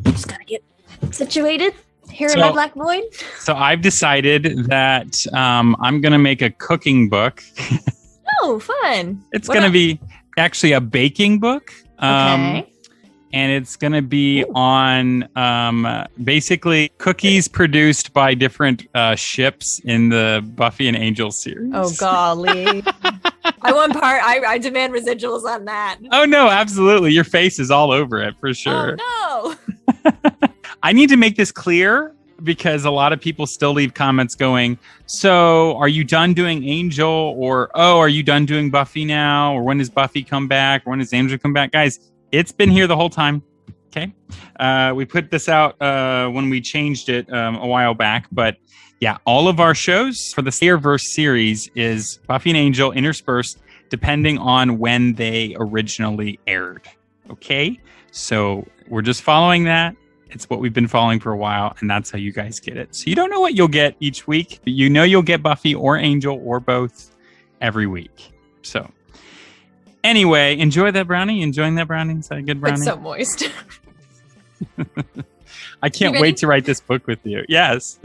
Just gotta get situated here in my black void. So I've decided that I'm going to make a cooking book. Oh, fun. It's going to be actually a baking book. Okay. And it's going to be on basically cookies produced by different ships in the Buffy and Angel series. Oh, golly. I demand residuals on that. Oh, no, absolutely. Your face is all over it for sure. Oh, no. I need to make this clear because a lot of people still leave comments going, so are you done doing Angel? Or, oh, are you done doing Buffy now? Or when does Buffy come back? Or when does Angel come back? Guys, it's been here the whole time. Okay. We put this out when we changed it a while back. But yeah, all of our shows for the Slayerverse series is Buffy and Angel interspersed depending on when they originally aired. Okay. So we're just following that. It's what we've been following for a while, and that's how you guys get it. So you don't know what you'll get each week, but you know you'll get Buffy or Angel or both every week. So anyway, enjoy that brownie. Enjoying that brownie? Is that a good brownie? It's so moist. I can't wait to write this book with you. Yes.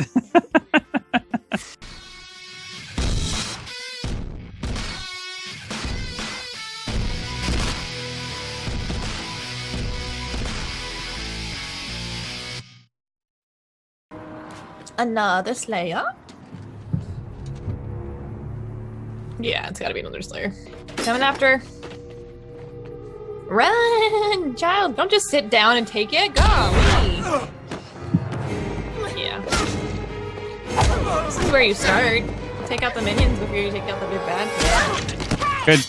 Another Slayer? Yeah, it's gotta be another Slayer. Coming after. Run! Child, don't just sit down and take it. Go! Yeah. This is where you start. Take out the minions before you take out the big bad. Good.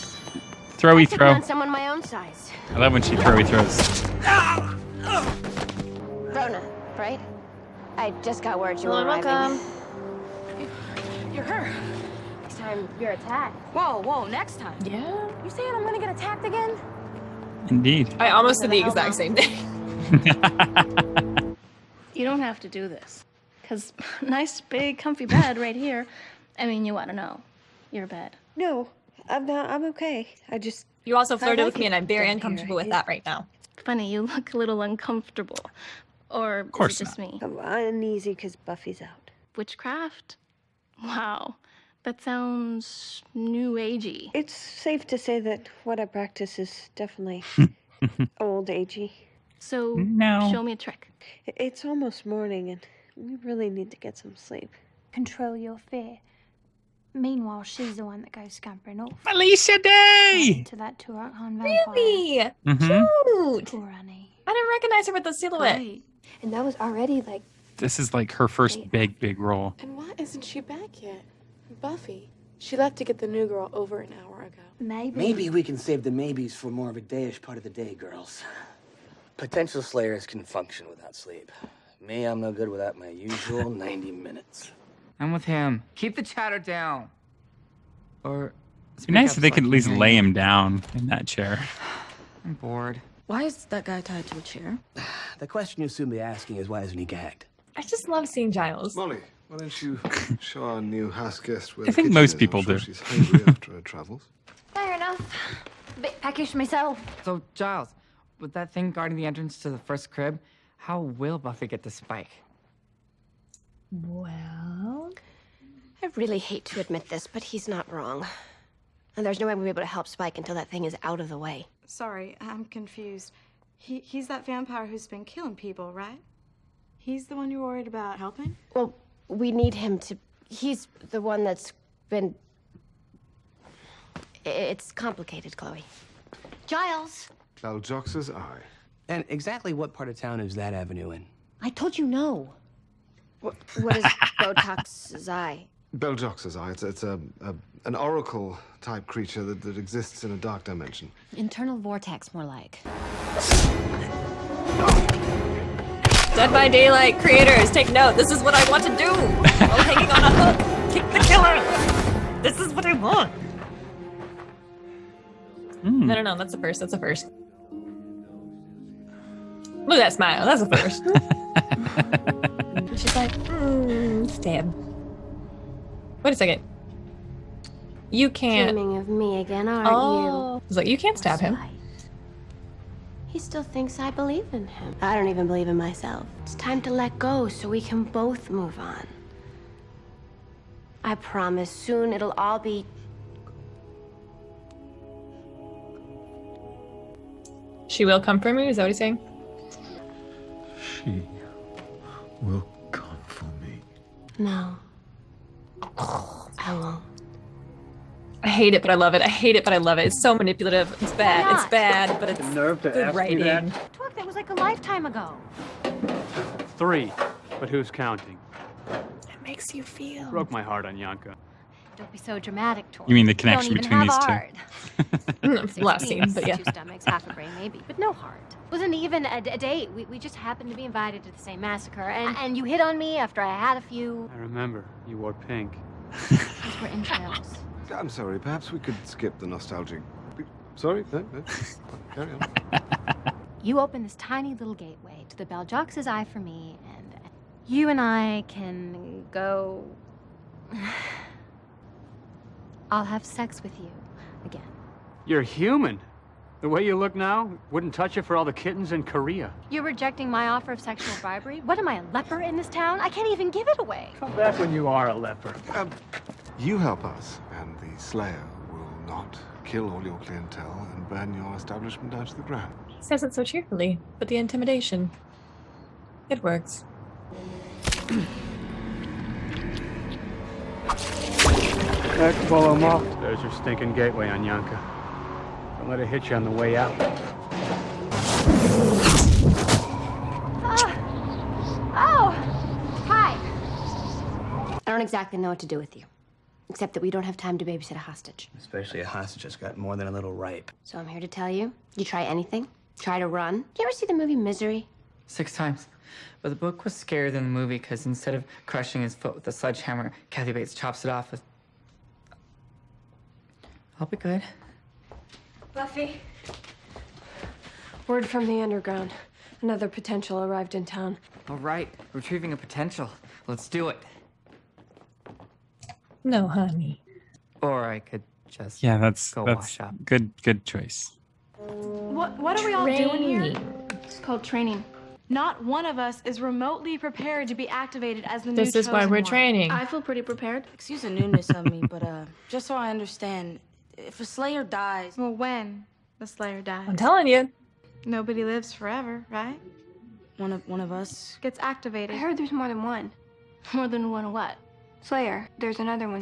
Throwy throw. On someone my own size. I love when she throwy throws. Rona, right? I just got word you were Hello, arriving. welcome. You're her. Next time you're attacked. Whoa, next time. Yeah. You saying I'm gonna get attacked again? Indeed. I almost did the exact same thing. You don't have to do this. Because nice, big, comfy bed right here. I mean, you want to know. Your bed. No, I'm not. I'm okay. I just... You also flirted like with me, it and I'm very down uncomfortable here. with that right now. Funny, you look a little uncomfortable. Or Of course is it just me? I'm uneasy because Buffy's out. Witchcraft? Wow. That sounds new agey. It's safe to say that what I practice is definitely old agey. So, No. show me a trick. It's almost morning and we really need to get some sleep. Control your fear. Meanwhile, she's the one that goes scampering off. Felicia Day! To that Turok-Han vampire. Really? Mm-hmm. Cute. Poor Annie. I didn't recognize her with the silhouette. Right. And that was already like... This is like her first big role. And why isn't she back yet? Buffy. She left to get the new girl over an hour ago. Maybe we can save the maybes for more of a dayish part of the day, girls. Potential slayers can function without sleep. Me, I'm no good without my usual 90 minutes. I'm with him. Keep the chatter down. Or It'd be nice if they could at least lay him down in that chair. I'm bored. Why is that guy tied to a chair? The question you'll soon be asking is, why isn't he gagged? I just love seeing Giles. Molly, why don't you show our new house guest where I the think kitchen most is? people I'm sure do. She's hungry after her travels. Fair enough. A bit peckish myself. So, Giles, with that thing guarding the entrance to the first crib, how will Buffy get to Spike? Well... I really hate to admit this, but he's not wrong. And there's no way we'll be able to help Spike until that thing is out of the way. Sorry, I'm confused. He's that vampire who's been killing people, right? He's the one you're worried about helping? Well, we need him to... He's the one that's been... It's complicated, Chloe. Giles! Beljox's eye. And exactly what part of town is that avenue in? I told you no. What is Botox's eye? Beljox's eye. It's an oracle-type creature that exists in a dark dimension. Internal vortex, more like. Dead by Daylight creators, take note. This is what I want to do. While hanging on a hook, kick the killer. This is what I want. No, that's a first. That's a first. Look at that smile. That's a first. She's like, stab. Wait a second. You can't. Dreaming of me again, aren't Oh. I was like, you can't stab him. He still thinks I believe in him. I don't even believe in myself. It's time to let go so we can both move on. I promise soon it'll all be... She will come for me? Is that what he's saying? She will come for me. No. I won't. I hate it, but I love it. I hate it, but I love it. It's so manipulative. It's bad. Why It's not? bad, but it's The nerve to good ask me writing. that? Talk, that was like a lifetime ago. 3, but who's counting? It makes you feel. Broke my heart on Yanka. Don't be so dramatic, Tor. You mean the You connection don't even between have these two? a heart. Last scene, but yeah. 2 stomachs, half a brain, maybe, but no heart. Wasn't even a date. We just happened to be invited to the same massacre, and you hit on me after I had a few. I remember. You wore pink. Those were entrails. I'm sorry, perhaps we could skip the nostalgic... Sorry? No? Carry on. You open this tiny little gateway to the Beljox's eye for me, and you and I can go... I'll have sex with you again. You're human. The way you look now, wouldn't touch you for all the kittens in Korea. You're rejecting my offer of sexual bribery? What am I, a leper in this town? I can't even give it away. Come back when you are a leper. You help us, and the Slayer will not kill all your clientele and burn your establishment down to the ground. He says it so cheerfully, but the intimidation. It works. There's your stinking gateway on Yanka. Don't let it hit you on the way out. Oh! Hi! I don't exactly know what to do with you. Except that we don't have time to babysit a hostage. Especially a hostage that's got more than a little ripe. So I'm here to tell you, you try anything, try to run. Do you ever see the movie Misery? 6 times. But the book was scarier than the movie because instead of crushing his foot with a sledgehammer, Kathy Bates chops it off with... I'll be good. Buffy. Word from the underground. Another potential arrived in town. All right, retrieving a potential. Let's do it. No, honey. Or I could just That's wash up. good choice. What are we all doing here? Training. It's called training. Not one of us is remotely prepared to be activated as the new This is why chosen we're one. training. I feel pretty prepared. Excuse the newness of me, but just so I understand, if a Slayer dies... Well, when the Slayer dies. I'm telling you. Nobody lives forever, right? One of us... Gets activated. I heard there's more than one. More than one what? Slayer. There's another one.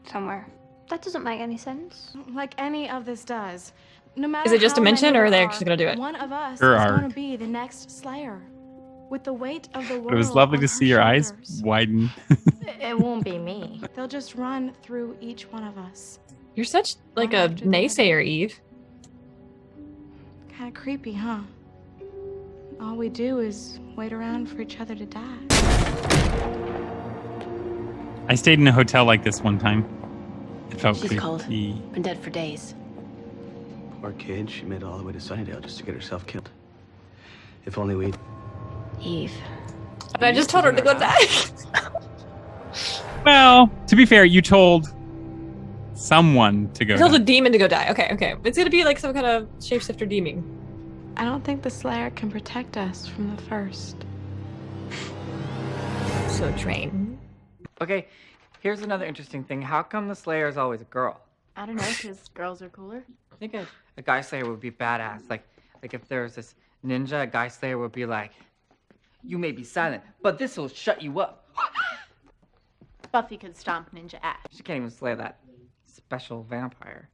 Somewhere. That doesn't make any sense. Like any of this does. No matter Is it just how a mention, many or are they there actually gonna do it? One of us Her is art. going to be the next Slayer. With the weight of the world It was lovely on to her see your eyes shoulders. widen. It won't be me. They'll just run through each one of us. You're such like a naysayer, Eve. Kind of creepy, huh? All we do is wait around for each other to die. I stayed in a hotel like this one time. It felt She's creepy. cold. Been dead for days. Poor kid, she made it all the way to Sunnydale just to get herself killed. If only we'd... Eve. And I just told her to go die. Well, to be fair, you told someone to go. I told die. a demon to go die. Okay. It's gonna be like some kind of shapeshifter demon. I don't think the Slayer can protect us from the first. So train. Okay, here's another interesting thing. How come the Slayer is always a girl? I don't know, because girls are cooler. I think a guy Slayer would be badass. Like if there was this ninja, a guy Slayer would be like, you may be silent, but this will shut you up. Buffy could stomp ninja ass. She can't even slay that special vampire.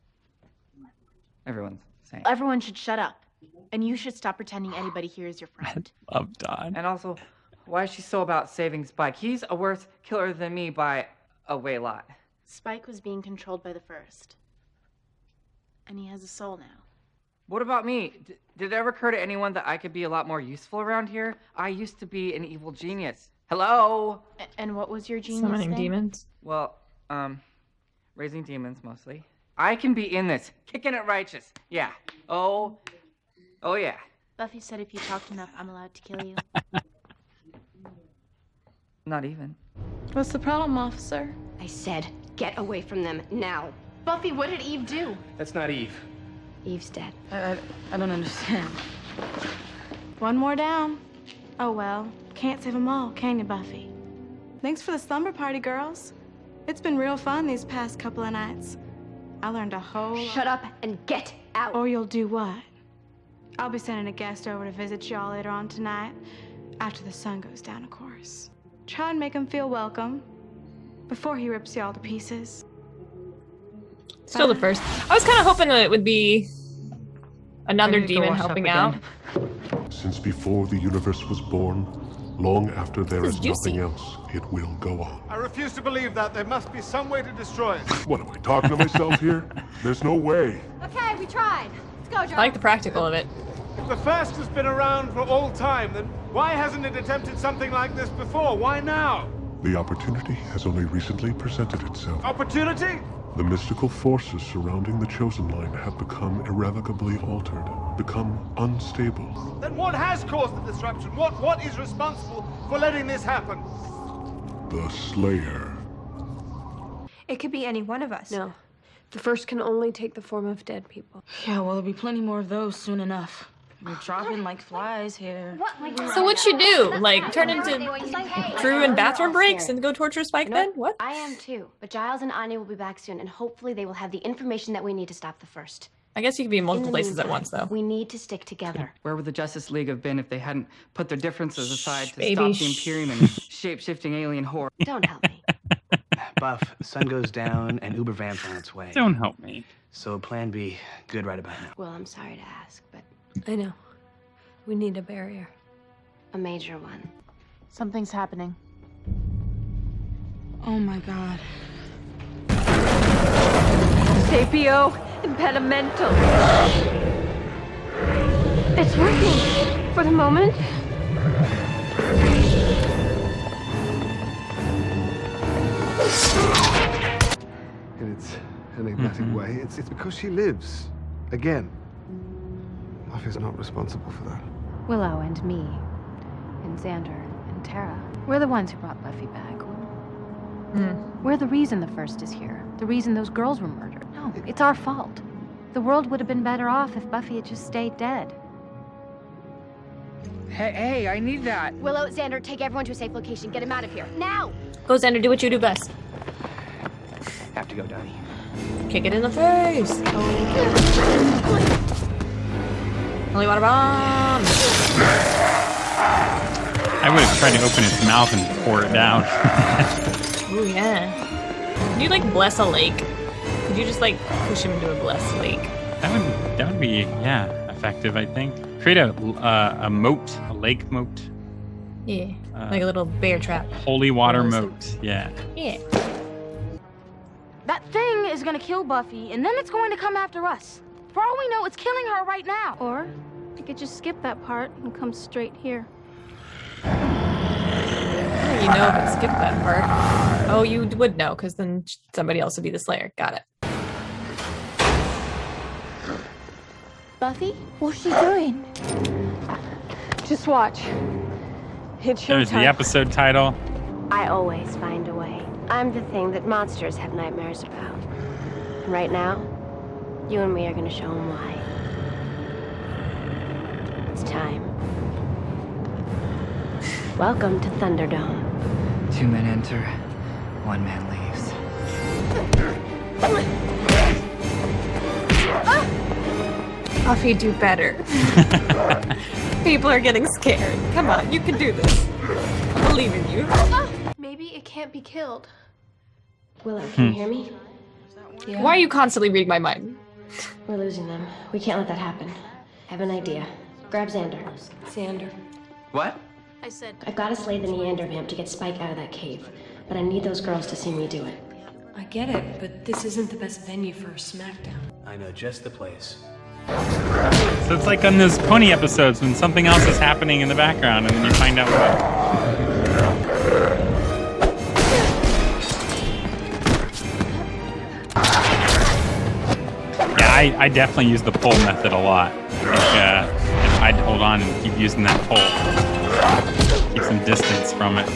Everyone's saying. Everyone should shut up. And you should stop pretending anybody here is your friend. Love Don. And also, why is she so about saving Spike? He's a worse killer than me by a way lot. Spike was being controlled by the first. And he has a soul now. What about me? Did it ever occur to anyone that I could be a lot more useful around here? I used to be an evil genius. Hello? And what was your genius Summoning thing? demons. Well, raising demons mostly. I can be in this. Kicking it righteous. Yeah. Oh yeah. Buffy said if you talked enough, I'm allowed to kill you. Not even. What's the problem, officer? I said, get away from them now. Buffy, what did Eve do? That's not Eve. Eve's dead. I don't understand. One more down. Oh well, can't save them all, can you, Buffy? Thanks for the slumber party, girls. It's been real fun these past couple of nights. I learned a whole lot. Shut up and get out. Or you'll do what? I'll be sending a guest over to visit y'all later on tonight. After the sun goes down, of course. Try and make him feel welcome before he rips y'all to pieces. Still the first. I was kind of hoping that it would be another Maybe go demon wash up helping again. out. Since before the universe was born, long after there This is is juicy. nothing else, it will go on. I refuse to believe that. There must be some way to destroy it. What, am I talking to myself here? There's no way. Okay, we tried. Let's go, Joe. I like the practical of it. If the first has been around for all time, then why hasn't it attempted something like this before? Why now? The opportunity has only recently presented itself. Opportunity? The mystical forces surrounding the Chosen Line have become irrevocably altered, become unstable. Then what has caused the disruption? What is responsible for letting this happen? The Slayer. It could be any one of us. No. The first can only take the form of dead people. Yeah, well, there'll be plenty more of those soon enough. We're dropping like flies here. So what'd she do? Like turn into Drew in bathroom breaks and go torture Spike then? What? I am too. But Giles and Anya will be back soon, and hopefully they will have the information that we need to stop the first. I guess you could be in multiple In the places at meantime, once though. We need to stick together. Where would the Justice League have been if they hadn't put their differences aside to baby, stop the Imperium and shape-shifting alien horror? Don't help me. Buff, the sun goes down and Ubervamp's on its way. Don't help me. So plan B, good right about now. Well, I'm sorry to ask, but I know. We need a barrier. a major one. Something's happening. Oh my god. Sapio impedimento. It's working for the moment. In its enigmatic way, it's because she lives. Again. Buffy's not responsible for that. Willow and me, and Xander and Tara. We're the ones who brought Buffy back. We're the reason the first is here. The reason those girls were murdered. No, it's our fault. The world would have been better off if Buffy had just stayed dead. Hey, I need that. Willow, Xander, take everyone to a safe location. Get him out of here. Now! Go, Xander, do what you do best. Have to go, Donnie. Kick it in the face. Holy water bomb. I would have tried to open its mouth and pour it down. Ooh, yeah. Could you, like, bless a lake? Could you just, like, push him into a blessed lake? That would be, yeah, effective, I think. Create a moat, a lake moat. Yeah, like a little bear trap. Holy water moat, yeah. Yeah. That thing is gonna kill Buffy, and then it's going to come after us. For all we know, it's killing her right now. Or you could just skip that part and come straight here. You know if it skipped that part. Oh, you would know, because then somebody else would be the Slayer. Got it. Buffy? What's she doing? Just watch. It's There's the showtime. episode title. I always find a way. I'm the thing that monsters have nightmares about. And right now, you and me are gonna show them why. It's time. Welcome to Thunderdome. 2 men enter, 1 man leaves. Buffy, do better. People are getting scared. Come on, you can do this. I believe in you. Maybe it can't be killed. Willow, can you hear me? Yeah. Why are you constantly reading my mind? We're losing them. We can't let that happen. I have an idea. Grab Xander. Xander. What? I said, I've got to slay the Neandervamp to get Spike out of that cave. But I need those girls to see me do it. I get it, but this isn't the best venue for a smackdown. I know just the place. So it's like on those pony episodes when something else is happening in the background and then you find out what. Yeah, I definitely use the pull method a lot. I think if I'd hold on and keep using that pull, keep some distance from it.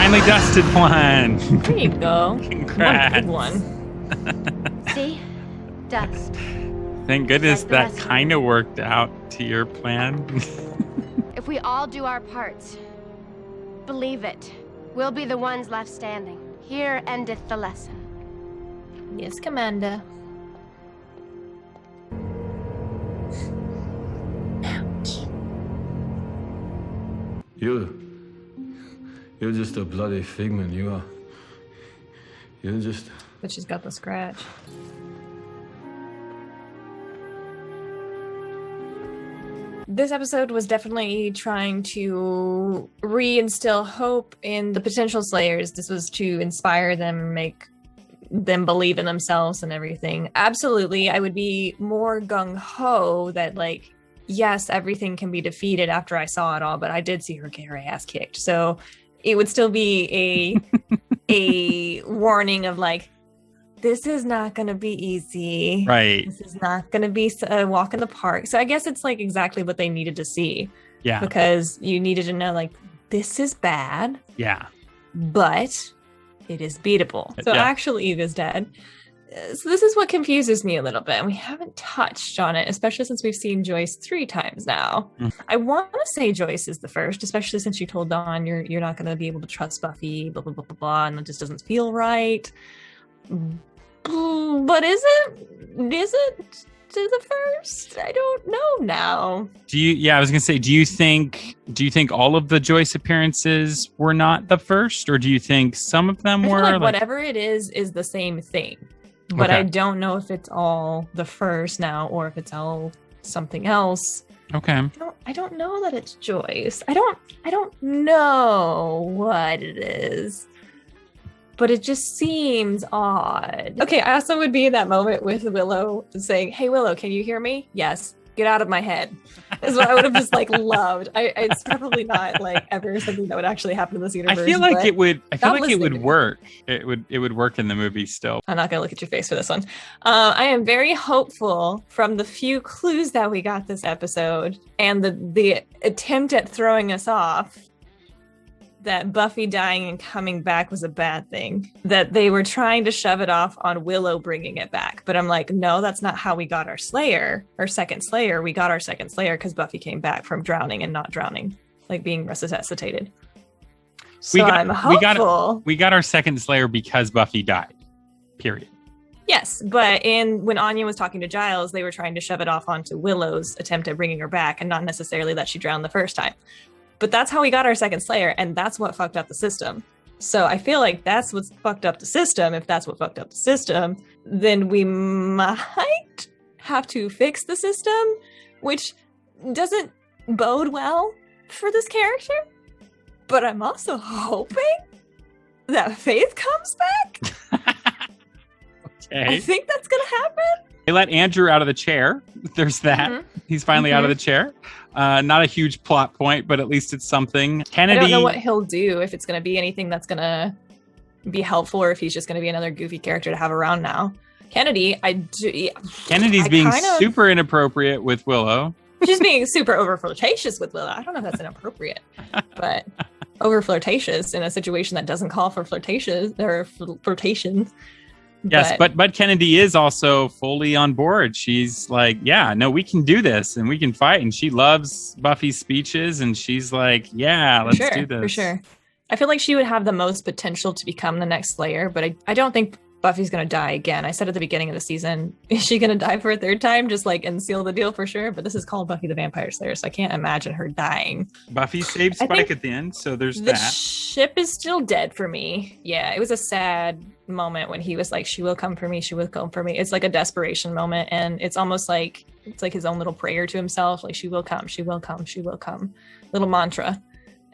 finally dusted one. There you go. Congrats. One big one. See? Dust. Thank goodness Like the that rest of kind of worked out to your plan. If we all do our parts, believe it, we'll be the ones left standing. Here endeth the lesson. Yes, Commander. You're just a bloody figment. You're just... But she's got the scratch. This episode was definitely trying to reinstill hope in the potential Slayers. This was to inspire them, make them believe in themselves and everything. Absolutely, I would be more gung-ho that, like, yes, everything can be defeated after I saw it all, but I did see her get her ass kicked. So it would still be a warning of, like, this is not going to be easy. Right. This is not going to be a walk in the park. So I guess it's like exactly what they needed to see. Yeah. Because you needed to know, like, this is bad. Yeah. But it is beatable. So Yeah. actually Eve is dead. So this is what confuses me a little bit. And we haven't touched on it, especially since we've seen Joyce 3 times now. I want to say Joyce is the first, especially since you told Dawn you're not going to be able to trust Buffy, blah, blah, blah, blah, blah, and it just doesn't feel right. But is it to the first? I don't know now. I was gonna say, do you think all of the Joyce appearances were not the first, or do you think some of them I feel were? like whatever it is the same thing. But Okay. I don't know if it's all the first now or if it's all something else. Okay. I don't know that it's Joyce. I don't know what it is. But it just seems odd. Okay, I also would be in that moment with Willow saying, "Hey Willow, can you hear me?" "Yes." "Get out of my head." Is what I would have just like loved. It's probably not like ever something that would actually happen in this universe. I feel like it would. I feel that like it was would work. It would work in the movie still. I'm not gonna look at your face for this one. I am very hopeful from the few clues that we got this episode and the attempt at throwing us off that Buffy dying and coming back was a bad thing. That they were trying to shove it off on Willow bringing it back. But I'm like, no, that's not how we got our Slayer, our second Slayer. We got our second Slayer because Buffy came back from drowning and not drowning, like being resuscitated. So I'm hopeful. We got our second Slayer because Buffy died. Period. Yes, but when Anya was talking to Giles, they were trying to shove it off onto Willow's attempt at bringing her back and not necessarily that she drowned the first time. But that's how we got our second Slayer, and that's what fucked up the system. So I feel like that's what's fucked up the system. If that's what fucked up the system, then we might have to fix the system, which doesn't bode well for this character. But I'm also hoping that Faith comes back. Okay. I think that's going to happen. They let Andrew out of the chair. There's that. Mm-hmm. He's finally out of the chair. Not a huge plot point, but at least it's something. Kennedy. I don't know what he'll do, if it's going to be anything that's going to be helpful or if he's just going to be another goofy character to have around now. Kennedy's being super inappropriate with Willow. She's being super over flirtatious with Willow. I don't know if that's inappropriate, but over flirtatious in a situation that doesn't call for flirtation. Yes, but Kennedy is also fully on board. She's like, yeah, no, we can do this and we can fight. And she loves Buffy's speeches and she's like, yeah, let's do this. For sure. I feel like she would have the most potential to become the next Slayer, but I don't think Buffy's going to die again. I said at the beginning of the season, is she going to die for a third time? Just like and seal the deal for sure. But this is called Buffy the Vampire Slayer, so I can't imagine her dying. Buffy saved Spike at the end, so there's the that. Ship is still dead for me. Yeah, it was a sad moment when he was like, she will come for me, she will come for me. It's like a desperation moment, and it's almost like it's like his own little prayer to himself, like she will come, she will come, she will come. Little mantra.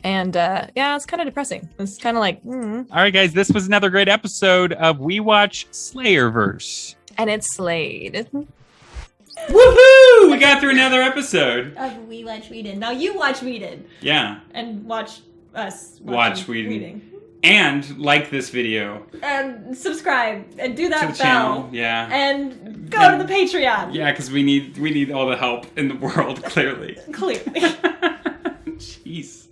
And yeah, it's kind of depressing. It's kind of like, All right, guys, this was another great episode of We Watch Slayerverse. And it's Slade. Woohoo! We got through another episode. Of We Watch Whedon. Now you watch Whedon. Yeah. And watch us watch Whedon. And like this video. And subscribe. And do that to the channel. Yeah. And go to the Patreon. Yeah, because we need all the help in the world, clearly. Clearly. Jeez.